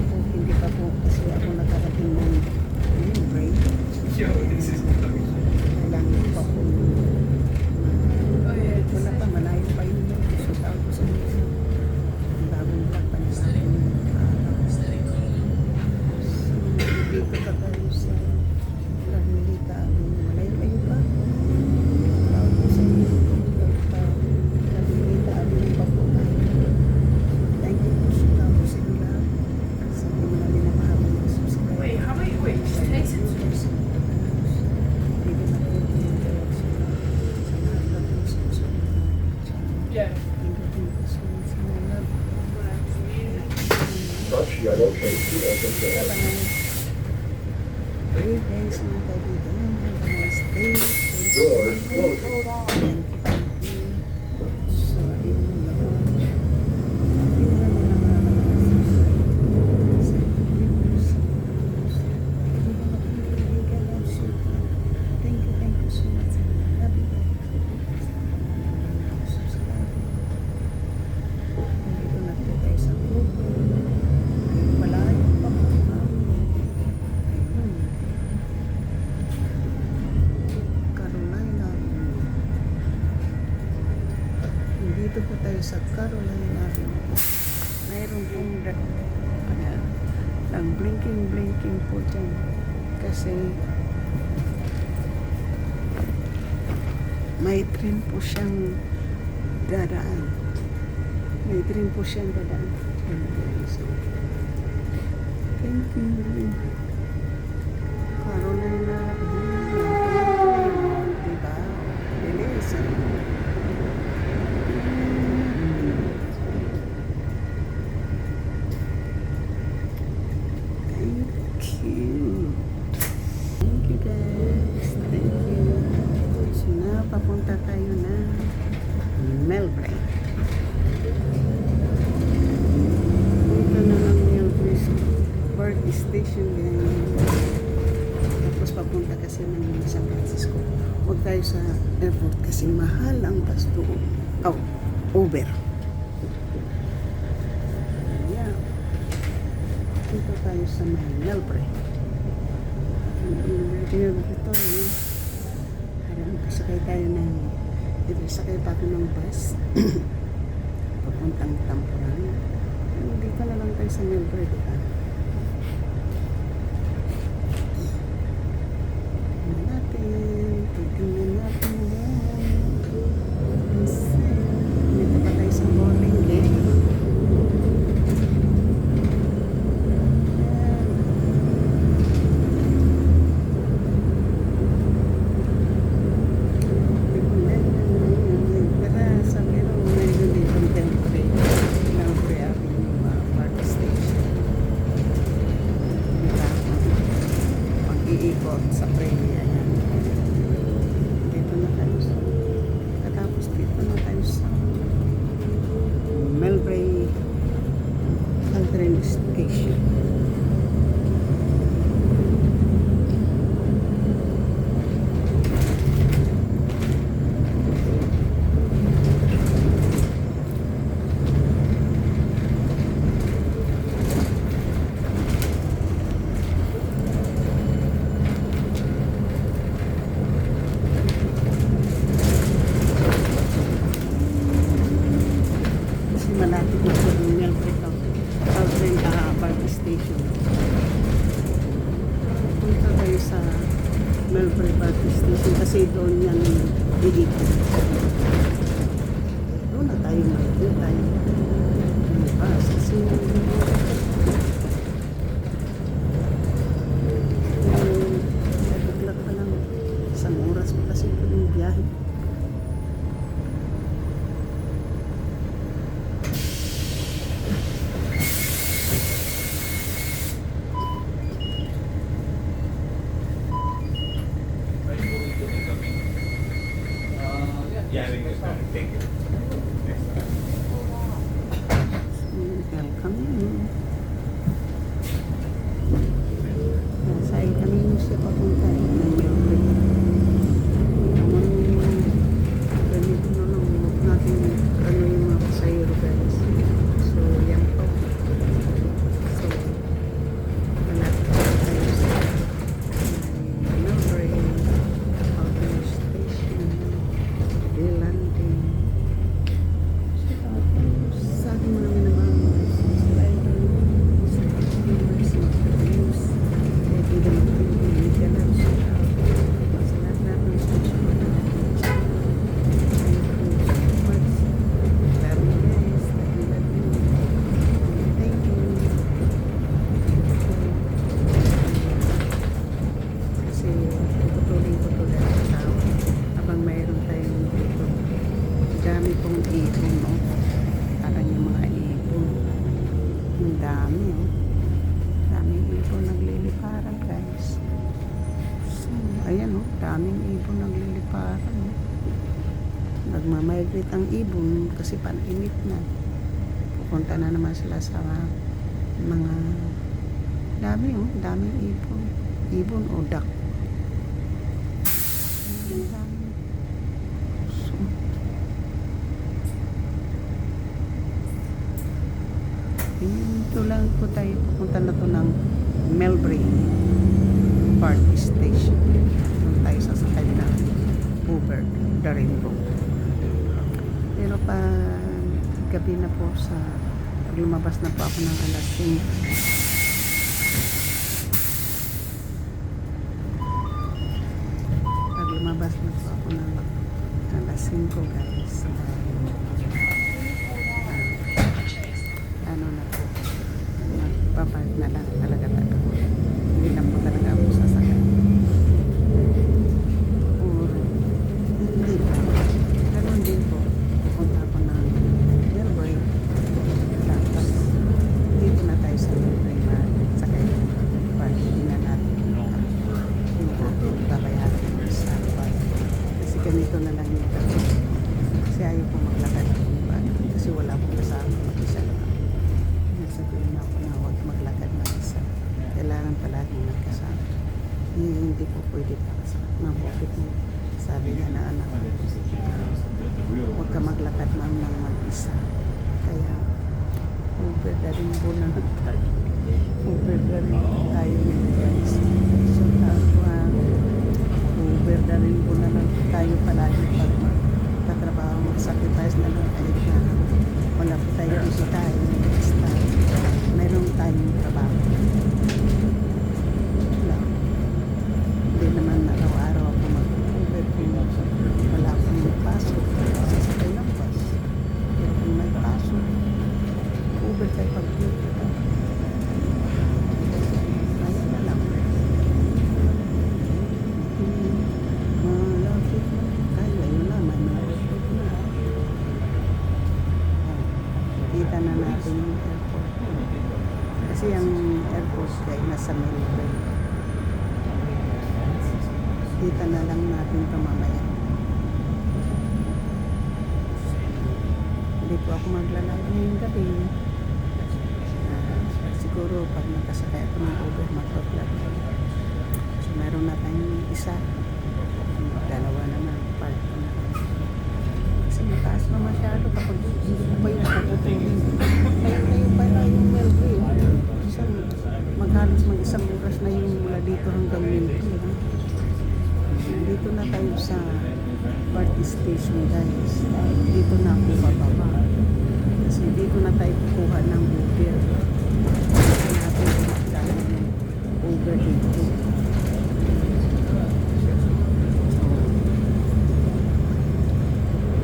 hindi pa po kasi ako nakarating ng break. Kailangan pa po wala pa, malayo pa yun. So, tapos ang bagong vlog pa na sa akin. So, dito pa tayo sa Carmelita. Malayo pa. Tapos sa Carmelita, abinin pa po tayo. Thank you po sa tapos sa inyo. Sa hindi mo namin na mahabang mga subscribe. Wait, how many weeks? Takes it. Yeah. Touch yellow tape to open door. Doors closing. Thank you so much. Love you. Dito na po tayo sa grupo. Malayo pa po. Ayun. Carolina. Dito po tayo sa Carolina. Mayroon pong nag-blinking po dyan. Kasi may train po siyang dadaan. May train po siyang dadaan. Thank you. Carolina. Diba? Bilis. Thank you. Thank you guys. Thank you. So na, papunta tayo na Melbourne. Punta na lang Melbourne Park Station guys. Tapos papunta kasi ng San Francisco. Huwag tayo sa airport kasi mahal ang bus doon. Oh, Uber. Yeah. Punta tayo sa Melbourne. Ito yun. Sakay tayo ng sakay pa ako ng bus papuntang Tampuran. Dito na lang tayo sa Melbourne, diba? Titingnan natin yan. Dito pa tayo sa morning game. Iikot sa Premier. Dito na tayo sa katapos dito na tayo sa Melbourne train station. Malapit na sa Melbourne Park Station. Punta tayo sa Melbourne Park Station kasi doon yan iikot. Doon na tayo makikita yung bus kasi nagbuklak pa lang isang oras pa kasi ito yung biyahe. Yeah, I think it's fine. Thank you. Next time. Welcome. dami oh. Daming ibon nagliliparan guys. So, ayan oh, daming ibon nagliliparan oh. Nagmamigrate ang ibon kasi pan-init na. Pupunta na naman sila sa mga dami oh, daming ibon. Ibon o duck. So, dito lang po tayo. Pupunta na to ng Melbury Park Station. Doon tayo sasakay na Uber, the Rainbow. Pero pa gabi na po sa pag lumabas na po ako ng alas 5. Lumabas na po ako ng alas 5 guys. Ano na po, magpapark na lang talaga ako. Hindi lang po talaga ako sasakay. Or hindi po. Ganun din po. Pupunta ako ng Melbourne. Tapos dito na tayo sa Melbourne. Sakay park. Hindi na natin yung ating babayaran sa park. Kasi ganito na lang yung gawin. Kasi ayaw po maglakad. Kasi wala po kasama. Mag-isa lang. Nagsabihin ako na huwag maglakad na isa. Kailangan palagi magkasama. Hindi po pwede pa sa mabukit mo. Sabi niya na anak, huwag ka maglakad ma'am ng mag-isa. Kaya Uber na rin po na tayo. Uber na rin tayo guys. So Uber na rin po na lang tayo palagi pag magtatrabaho, mag-sacrifice na lang kahit na wala po tayo isi tayo. Basta mayroong tayong trabaho. Wala. Hindi naman araw-araw ako mag-Uber kung wala akong pasok. Sasakay ng bus. Pero kung may pasok, Uber tayo pag-Uber. Ayun na lang. Malapit na. Kaya yun na, may malapit na. Kita na natin yung airport. Kasi ang airport ay nasa Melbourne. Kita na lang natin ito mamaya. Hindi po ako maglalaro ngayong gabi. Siguro pag nakasakay ako ng Uber, mag-vlog. So meron na tayong isa. Dalawa naman, park ko na. Kasi mataas na masyado kapag hindi ko pa yung kaputulin. Kaya pala yung Melbourne. Maghalos mag-isang oras na yung mula dito hanggang Melbourne. Dito na tayo sa Park Station guys. Dito na ako bababa. Kasi dito na tayo kukuha ng Uber. Natin tayo ng Uber dito.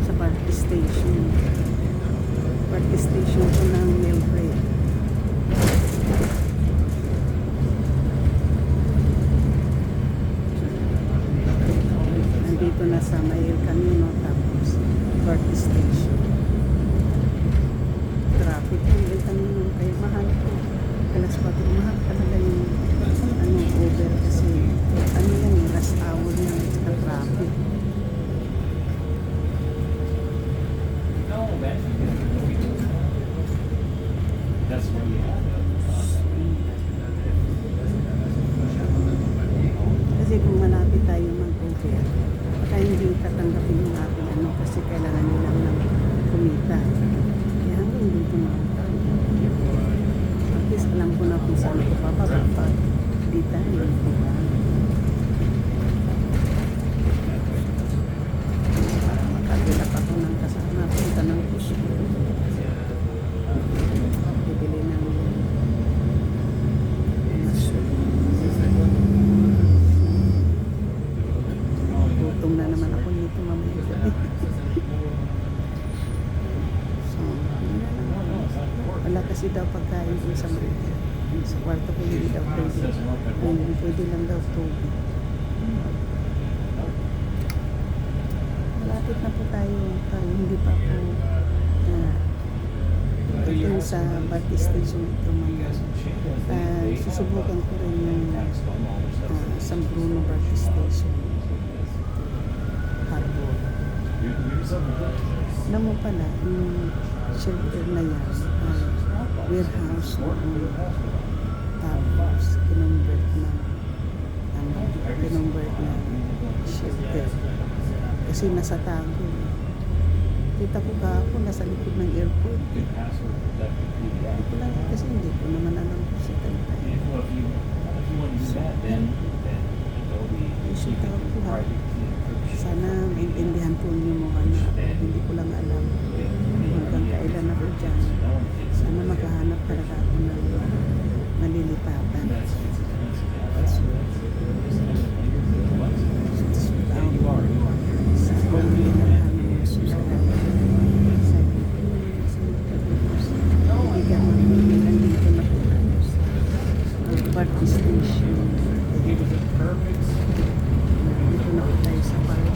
Sa Park Station. Park Station ko ng Melbourne. Nandito na sa Mail Camino tapos Park Station. Traffic yung Mail Camino kaya mahal po. Alas 4 mahal talaga yung Uber kasi yan yung last hour na sa traffic. That's where you have it. Kasi kung malapit tayo mag-Uber, baka hindi tatanggapin yung ating kasi kailangan nilang ng kumita. Kaya hanggang dito na. At least alam ko na kung saan ko papapapag. Di tayo, diba? Para makagilap ako ng kasama. Punta ng puso. Bibili ng gutom na naman ako nito mamaya. So, yun na lang. Wala kasi daw pagkain dun sa mga sa kwarto ko hindi daw pwede. Pwede lang daw tubig. Malapit na po tayo. Hindi pa po ito sa Park Station ito mga Susubukan ko rin yung San Bruno BART Station. Harbor. Alam mo pala, yung shelter na yan, warehouse noon. Tapos, kinonvert na shelter. Kasi nasa tago. Kita ko kahapon, nasa likod ng airport. Hindi ko lang, kasi hindi ko naman alam kung sa Taytay. Yung tawag ko ha. Sana maintindihan po niyo mo na hindi ko lang alam hanggang kailan ako dyan. Sana maghahanap talaga ako ng malilipatan. Sa kong susunod. Nandito na po tayo sa BART station. Dito na po tayo sa BART.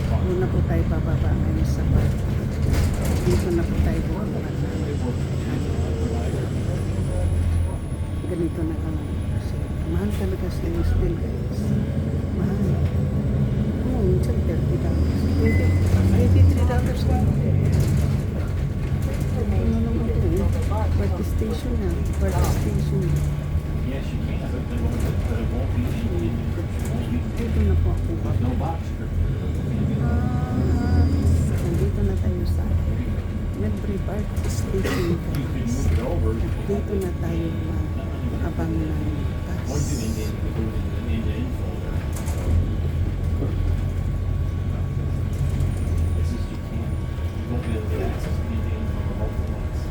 Doon na po tayo bababa ngayon sa BART. Dito na po tayo bababa. Ganito na lang. Kasi mahal talaga sa Hillsdale, guys. Mahal. Oo, minsan $30. $23 lang. BART station na. BART station. Yes, you can, but it won't be the encryption won't be. Dito na po ako. No box script. Nandito na tayo sa Medbury BART station. You can Guys. move it over. Dito na tayo abang ng Once you bus. indent, you go to the end folder. This is you can't. You won't be able to get access to the end folder multiple ones.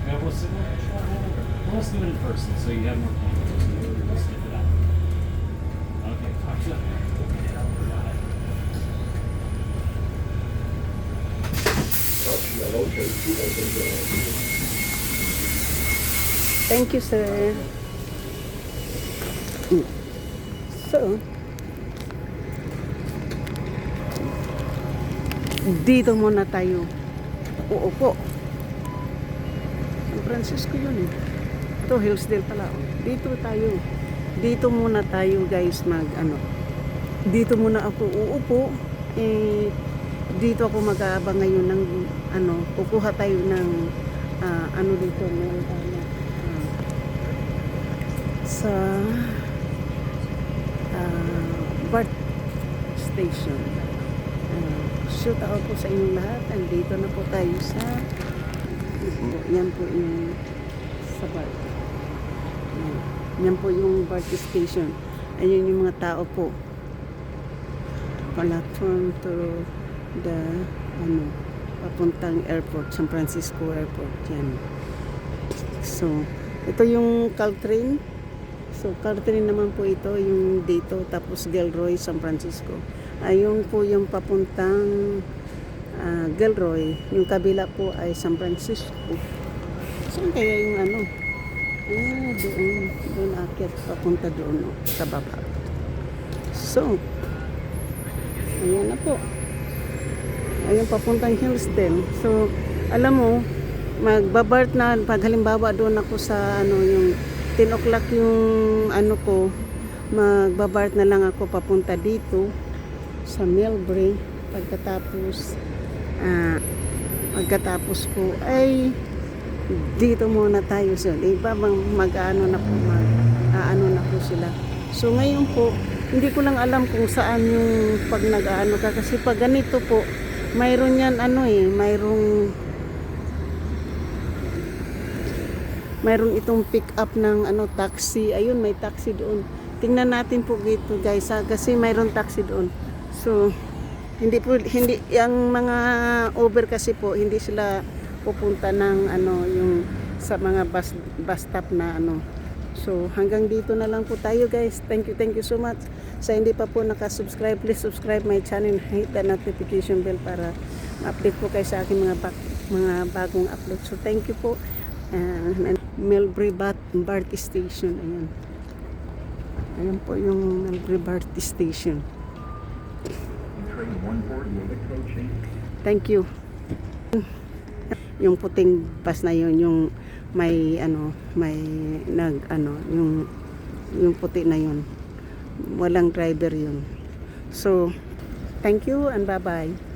Yeah, let's do it in person so you have more time to sniff it out. Okay, talk to you. Now locate two open doors. Thank you, sir. So, dito muna tayo uupo. San Francisco yun eh. Ito, Hillsdale pala. Dito tayo. Dito muna tayo, guys, dito muna ako uupo. Dito ako mag-aabang ngayon ng, kukuha tayo ng, dito, meron tayo, sa, BART station. Shoot out po sa inyong lahat. Andito na po tayo sa yan po yung sa BART. Yan po yung BART station. Ayun yung mga tao po. Platform to the papuntang airport, San Francisco Airport. Yan. So, ito yung Caltrain. So, Caltrain naman po ito, yung dito, tapos Gilroy, San Francisco. Ayun po yung papuntang Gilroy. Yung kabila po ay San Francisco. Saan kaya yung doon akyat, papunta doon, sa baba. So, ayan na po. Ayun, papuntang Hillsdale. So, alam mo, magbabart na, pag halimbawa doon ako sa, yung 10 o'clock yung, magbabart na lang ako papunta dito, sa Melbury. Pagkatapos ko, ay, dito muna tayo. So, iba mag-ano na po sila. So, ngayon po, hindi ko lang alam kung saan yung pag nag-ano ka. Kasi pag ganito po, mayroon yan mayroon itong pick up ng taxi. Ayun, may taxi doon. Tingnan natin po dito, guys, kasi mayroon taxi doon. So, hindi yung mga Uber kasi po, hindi sila pupunta ng yung sa mga bus stop na So, hanggang dito na lang po tayo, guys. Thank you so much. Sa hindi pa po nakasubscribe, please subscribe my channel, hit the notification bell para ma-update po kayo sa aking mga bagong upload. So, thank you po. Melbury BART Station. Ayan po yung Melbury BART Station. Train 140 approaching. Thank you. Yung puting bus na yun, yung may yung puti na yun. Walang driver yun. So, thank you and bye-bye.